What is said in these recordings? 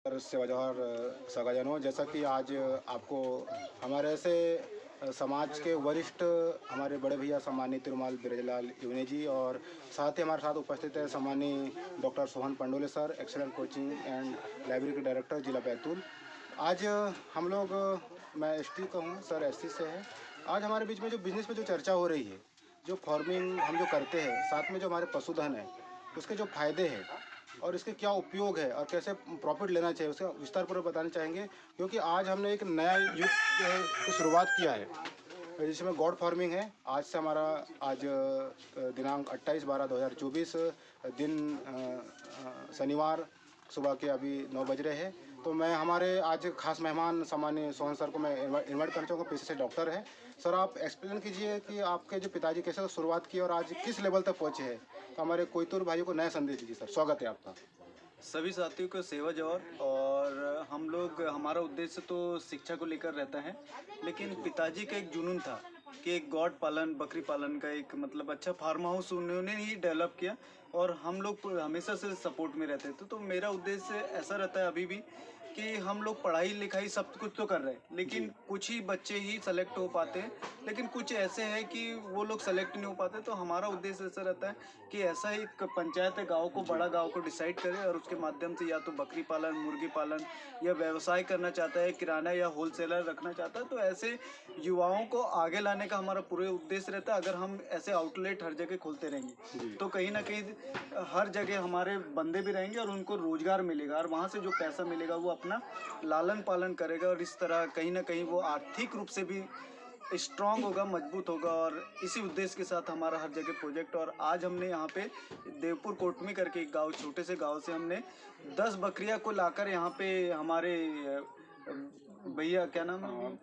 सेवा जौहर सगाजनों, जैसा कि आज आपको हमारे ऐसे समाज के वरिष्ठ हमारे बड़े भैया सम्मानित तिरुमाल बिरजलाल युवने जी और साथ ही हमारे साथ उपस्थित है सम्मानीय doctor Sohan Pandole sir, excellent coaching and library के डायरेक्टर जिला बैतूल। आज हम लोग, मैं एसटी का हूँ, सर एससी से है। आज हमारे बीच में जो बिजनेस पे जो चर्चा हो रही है, जो फार्मिंग हम जो करते हैं, साथ में जो हमारे पशुधन है, उसके जो फायदे हैं और इसके क्या उपयोग है और कैसे प्रॉफिट लेना चाहिए, उसका विस्तारपूर्वक बताना चाहेंगे। क्योंकि आज हमने एक नया युग जो है की शुरुआत किया है, जिसमें गॉड फार्मिंग है। आज से हमारा आज दिनांक 28/12/2024 दिन शनिवार सुबह के अभी 9 बज रहे हैं। तो मैं हमारे आज खास मेहमान सामान्य सोहन सर को मैं इन्वाइट करना चाहूँगा, पेशे से डॉक्टर है। सर आप एक्सप्लेन कीजिए कि आपके जो पिताजी कैसे शुरुआत की और आज किस लेवल तक पहुँचे हैं। तो हमारे कोयतुर भाइयों को नया संदेश दीजिए सर, स्वागत है आपका। सभी साथियों को सेवा जौहर। और हम लोग, हमारा उद्देश्य तो शिक्षा को लेकर रहता है, लेकिन पिताजी का एक जुनून था कि एक गौड पालन, बकरी पालन का एक मतलब अच्छा फार्म हाउस उन्होंने ही डेवलप किया और हम लोग हमेशा से सपोर्ट में रहते थे। तो मेरा उद्देश्य ऐसा रहता है अभी भी कि हम लोग पढ़ाई लिखाई सब कुछ तो कर रहे हैं, लेकिन कुछ ही बच्चे ही सेलेक्ट हो पाते हैं, लेकिन कुछ ऐसे हैं कि वो लोग सेलेक्ट नहीं हो पाते। तो हमारा उद्देश्य ऐसा रहता है कि ऐसा ही एक पंचायत है, गांव को, बड़ा गांव को डिसाइड करे और उसके माध्यम से या तो बकरी पालन, मुर्गी पालन या व्यवसाय करना चाहता है, किराना या होलसेलर रखना चाहता है, तो ऐसे युवाओं को आगे लाने का हमारा पूरे उद्देश्य रहता है। अगर हम ऐसे आउटलेट हर जगह खोलते रहेंगे तो कहीं ना कहीं हर जगह हमारे बंदे भी रहेंगे और उनको रोजगार मिलेगा और वहाँ से जो पैसा मिलेगा वो अपना लालन पालन करेगा और इस तरह कहीं ना कहीं वो आर्थिक रूप से भी स्ट्रांग होगा, मजबूत होगा। और इसी उद्देश्य के साथ हमारा हर जगह प्रोजेक्ट। और आज हमने यहाँ पे देवपुर कोटमी करके एक गांव, छोटे से गांव से हमने 10 बकरियां को लाकर यहाँ पे हमारे भैया, क्या नाम है,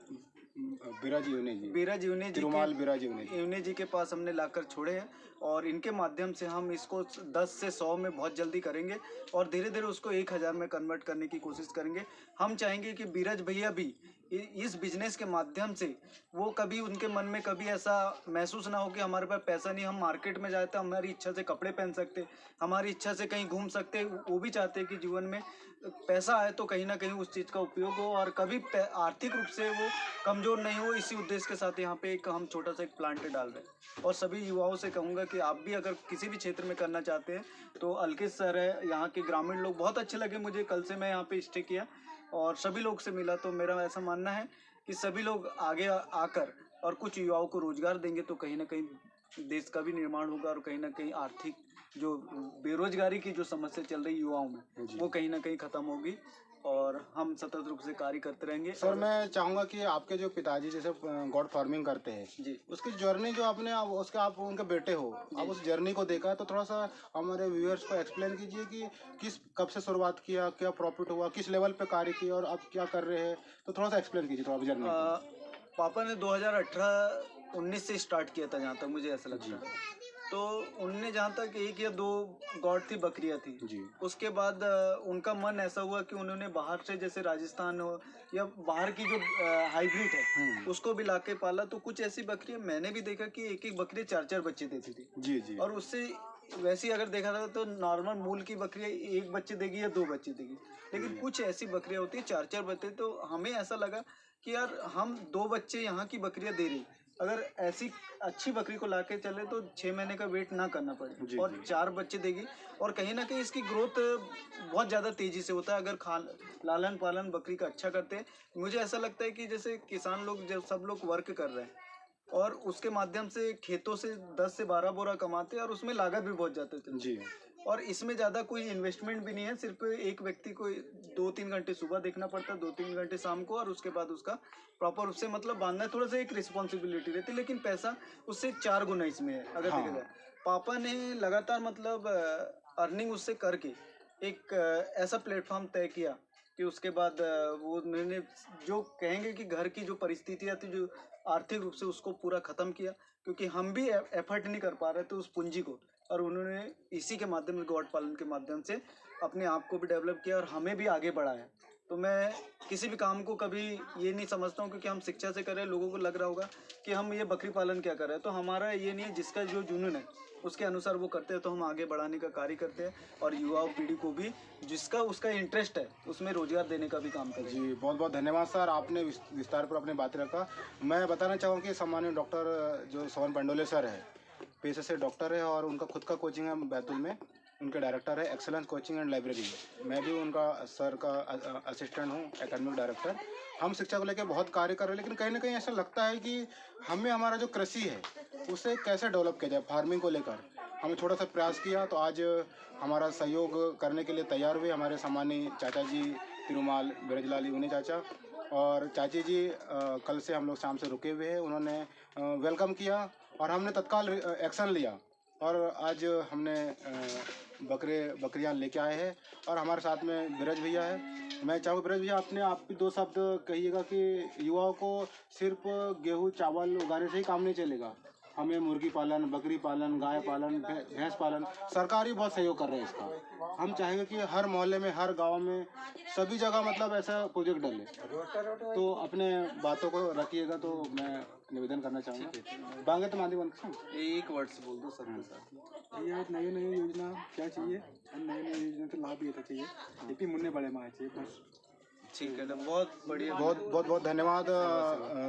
बीराज युवने जी, बीराज युवने जी तिरुमाल के, बीराज युवने जी। युवने जी के पास हमने लाकर छोड़े हैं और इनके माध्यम से हम इसको 10 से 100 में बहुत जल्दी करेंगे और धीरे धीरे उसको 1000 में कन्वर्ट करने की कोशिश करेंगे। हम चाहेंगे कि बीरज भैया भी इस बिजनेस के माध्यम से वो कभी, उनके मन में कभी ऐसा महसूस ना हो कि हमारे पास पैसा नहीं, हम मार्केट में जाते हमारी इच्छा से कपड़े पहन सकते, हमारी इच्छा से कहीं घूम सकते। वो भी चाहते हैं कि जीवन में पैसा आए तो कहीं ना कहीं उस चीज़ का उपयोग हो और कभी आर्थिक रूप से वो कमज़ोर नहीं हो। इसी उद्देश्य के साथ यहाँ पे एक हम छोटा सा एक प्लांट डाल रहे हैं और सभी युवाओं से कहूँगा कि आप भी अगर किसी भी क्षेत्र में करना चाहते हैं तो अलकेश सर है, यहाँ के ग्रामीण लोग बहुत अच्छे लगे मुझे। कल से मैं यहाँ पे स्टे किया और सभी लोग से मिला, तो मेरा ऐसा मानना है कि सभी लोग आगे आकर और कुछ युवाओं को रोजगार देंगे तो कहीं ना कहीं देश का भी निर्माण होगा और कहीं ना कहीं आर्थिक जो बेरोजगारी की जो समस्या चल रही युवाओं में वो कहीं ना कहीं खत्म होगी और हम सतत रूप से कार्य करते रहेंगे। सर मैं चाहूँगा कि आपके जो पिताजी जैसे गॉड फार्मिंग करते हैं जी, उसकी जर्नी जो आपने, उसके आप उनके बेटे हो, आप उस जर्नी को देखा है, तो थोड़ा सा हमारे व्यूअर्स को एक्सप्लेन कीजिए कि कब से शुरुआत किया, क्या प्रॉफिट हुआ, किस लेवल पे कार्य किया और अब क्या कर रहे हैं। तो थोड़ा सा एक्सप्लेन कीजिए थोड़ा जर्नी। पापा ने 2018-19 से स्टार्ट किया था जहाँ तक मुझे ऐसा लगता है। तो उनने जहाँ तक 1 या 2 गॉड थी, बकरियाँ थी जी। उसके बाद उनका मन ऐसा हुआ कि उन्होंने बाहर से, जैसे राजस्थान हो या बाहर की जो हाइब्रिड है उसको भी लाके पाला। तो कुछ ऐसी बकरियाँ मैंने भी देखा कि एक एक बकरी 4-4 बच्चे देती थी। जी जी। और उससे वैसे ही अगर देखा था तो नॉर्मल मूल की बकरियाँ 1 बच्चे देगी या 2 बच्चे देगी, लेकिन कुछ ऐसी बकरियाँ होती है 4-4 बच्चे। तो हमें ऐसा लगा कि यार हम 2 बच्चे यहाँ की बकरियाँ दे रही, अगर ऐसी अच्छी बकरी को लाके चले तो 6 महीने का वेट ना करना पड़े और 4 बच्चे देगी। और कहीं ना कहीं इसकी ग्रोथ बहुत ज़्यादा तेज़ी से होता है अगर लालन पालन बकरी का अच्छा करते हैं। मुझे ऐसा लगता है कि जैसे किसान लोग, जब सब लोग वर्क कर रहे हैं और उसके माध्यम से खेतों से 10 से 12 बोरा कमाते हैं और उसमें लागत भी बहुत ज़्यादा चलती है और इसमें ज़्यादा कोई इन्वेस्टमेंट भी नहीं है। सिर्फ एक व्यक्ति को 2-3 घंटे सुबह देखना पड़ता है, 2-3 घंटे शाम को, और उसके बाद उसका प्रॉपर रूप से मतलब बांधना है। थोड़ा सा एक रिस्पॉन्सिबिलिटी रहती है, लेकिन पैसा उससे 4 गुना इसमें है अगर देखा जाए। पापा ने लगातार मतलब अर्निंग उससे करके एक ऐसा प्लेटफॉर्म तय किया कि उसके बाद वो मैंने जो कहेंगे कि घर की जो परिस्थितियाँ थी, जो आर्थिक रूप से, उसको पूरा ख़त्म किया, क्योंकि हम भी एफर्ट नहीं कर पा रहे थे उस पूंजी को। और उन्होंने इसी के माध्यम से, गौड पालन के माध्यम से, अपने आप को भी डेवलप किया और हमें भी आगे बढ़ाया। तो मैं किसी भी काम को कभी ये नहीं समझता हूँ, क्योंकि हम शिक्षा से कर रहे हैं, लोगों को लग रहा होगा कि हम ये बकरी पालन क्या कर रहे हैं, तो हमारा ये नहीं है, जिसका जो जुनून है उसके अनुसार वो करते हैं, तो हम आगे बढ़ाने का कार्य करते हैं और युवा पीढ़ी को भी जिसका उसका इंटरेस्ट है उसमें रोजगार देने का भी काम करें। जी, बहुत बहुत धन्यवाद सर, आपने विस्तार पर अपनी बातें रखा। मैं बताना चाहूँगा कि सम्मानित डॉक्टर जो सोहन पंडोले सर है, पेशे से डॉक्टर है और उनका खुद का कोचिंग है बैतूल में, उनके डायरेक्टर है एक्सेलेंस कोचिंग एंड लाइब्रेरी। मैं भी उनका सर का असिस्टेंट हूँ, एकेडमिक डायरेक्टर। हम शिक्षा को लेकर बहुत कार्य कर रहे हैं, लेकिन कहीं ना कहीं ऐसा लगता है कि हमें हमारा जो कृषि है उसे कैसे डेवलप किया जाए, फार्मिंग को लेकर हमने थोड़ा सा प्रयास किया। तो आज हमारा सहयोग करने के लिए तैयार हुए हमारे सम्मानीय चाचा जी तिरुमाल बिरजलाल यूनी चाचा, और चाची जी कल से हम लोग शाम से रुके हुए हैं। उन्होंने वेलकम किया और हमने तत्काल एक्शन लिया और आज हमने बकरियां लेके आए हैं और हमारे साथ में बिरज भैया है। मैं चाहूँ बिरज भैया अपने आप भी दो शब्द कहिएगा कि युवाओं को सिर्फ गेहूँ चावल उगाने से ही काम नहीं चलेगा, हमें मुर्गी पालन, बकरी पालन, गाय पालन, भैंस पालन, सरकार ही बहुत सहयोग कर रहे हैं इसका। हम चाहेंगे कि हर मोहल्ले में, हर गांव में, सभी जगह मतलब ऐसा प्रोजेक्ट डले। तो अपने बातों को रखिएगा, तो मैं निवेदन करना चाहूँगा। बांगे तो मादी बन एक वर्ड से बोल दो सबके साथ। ये आज नई नई योजना क्या चाहिए, और नई नई योजना तो लाभ भी चाहिए, एक ही मुन्ने बड़े माँ चाहिए बस। ठीक है, तो बहुत बढ़िया। बहुत धन्यवाद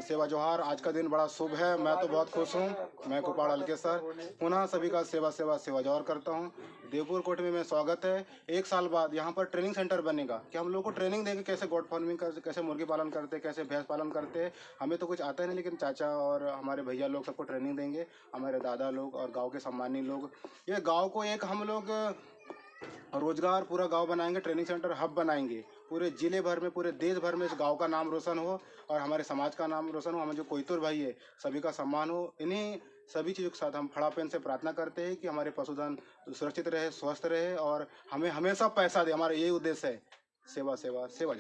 सेवा जोहार। आज का दिन बड़ा शुभ है, मैं तो बहुत खुश हूँ। मैं गोपाल अलके सर पुनः सभी का सेवा जोहार करता हूँ। देवपुर कोट में स्वागत है। 1 साल बाद यहाँ पर ट्रेनिंग सेंटर बनेगा कि हम लोग को ट्रेनिंग देंगे कैसे गोट फार्मिंग करते, कैसे मुर्गी पालन करते, कैसे भैंस पालन करते। हमें तो कुछ आता ही नहीं, लेकिन चाचा और हमारे भैया लोग सबको ट्रेनिंग देंगे, हमारे दादा लोग और गाँव के सम्मानी लोग। ये गाँव को एक हम लोग रोजगार पूरा गांव बनाएंगे, ट्रेनिंग सेंटर हब बनाएंगे, पूरे जिले भर में, पूरे देश भर में इस गांव का नाम रोशन हो और हमारे समाज का नाम रोशन हो। हमें जो कोयतुर भाई है सभी का सम्मान हो। इन्हीं सभी चीज़ों के साथ हम फड़ापेन से प्रार्थना करते हैं कि हमारे पशुधन सुरक्षित रहे, स्वस्थ रहे और हमें हमेशा पैसा दे। हमारा यही उद्देश्य है, सेवा सेवा सेवा।